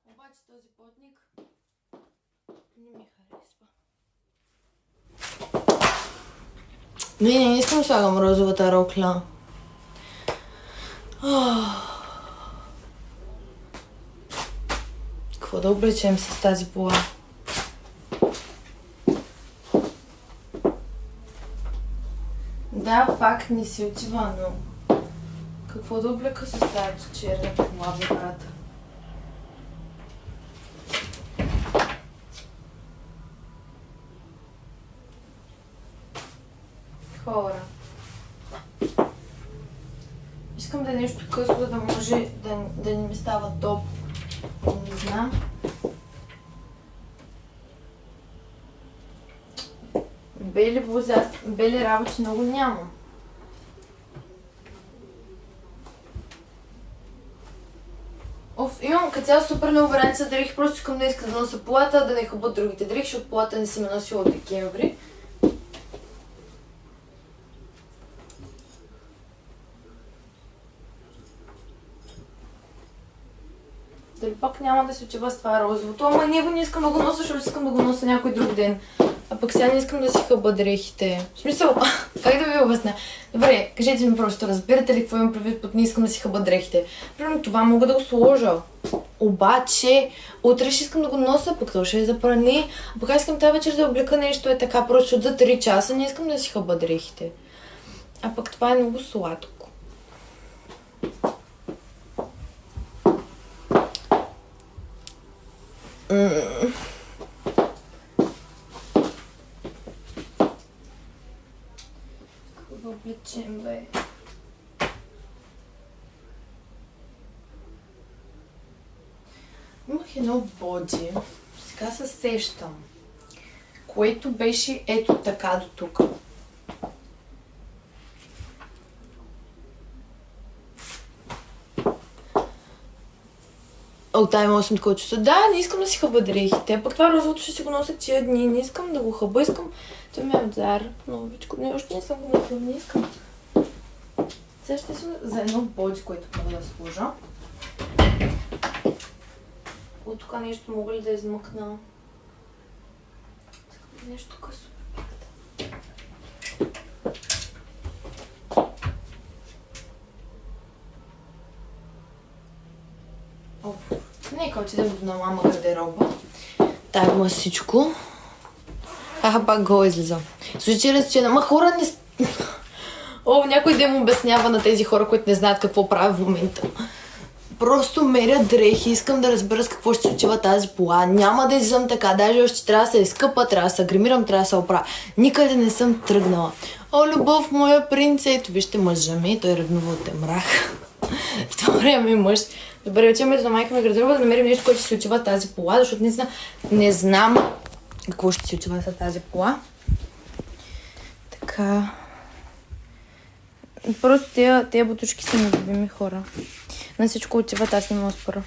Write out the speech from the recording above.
Обаче този плътник не ми харесва. Не искам да слагам розовата рокля. Какво да облечем с тази пола? Да, пак не си отива, но какво да облека с тази черна пола, брата? Хора. Искам да е нещо късно, за да може да не ми става топ. Не знам. Бели блузи, аз бели работи много нямам. Имам като цяло супер много варианти за дрехи, просто искам да иска да нося полата, да не хъбат другите дрехи, защото полата не съм носила от декември. Дали пак няма да се отива с това розовото, ама него не искам да го нося, защото искам да го нося някой друг ден. А пък сега не искам да си хъба дрехите. В смисъл, как да ви обясня? Добре, кажете ми просто, разбирате ли какво имам предвид под не искам да си хъба дрехите? Примерно това мога да го сложа. Обаче, утре ще искам да го нося, пък то ще е за пране. А пък аз искам тази вечер да облека нещо е така, просто за 3 часа не искам да си хъба дрехите. А пък това е много сладко. Какво облечем, бе? Имах едно боди, сега се сещам, което беше ето така до тук. Отай има 8 такова чувство. Да, не искам да си хъба дрехите. Пък това розовото ще си го нося тия дни. Не искам да го хъба, искам. Това ми е от Зара. Новичко. Не, още не съм го носила, не искам. Сега ще си за едно боди, което мога да сложа. От тук нещо мога ли да измъкна? Нещо късо. Нека отидем на мама гардероба. Дай му всичко. Пак го излиза. Слушай, разчина. Ма хора не... някой да им обяснява на тези хора, които не знаят какво правя в момента. Просто меря дрехи, искам да разбера с какво ще се отива тази пола. Няма да излизам така, даже още трябва да се изкъпа, трябва да се гримирам, трябва да се оправя. Никъде не съм тръгнала. О, любов, моя принц, ето вижте мъжа ми, той ревнува от мрах. В това време ми мъж. Добре, отиваме до майка ми гардероба да намерим нещо, което ще се отива тази пола, защото не знам какво ще се отива с тази пола. Така... Просто тези бутушки са ми любими хора. На всичко отиват, аз не мога спора.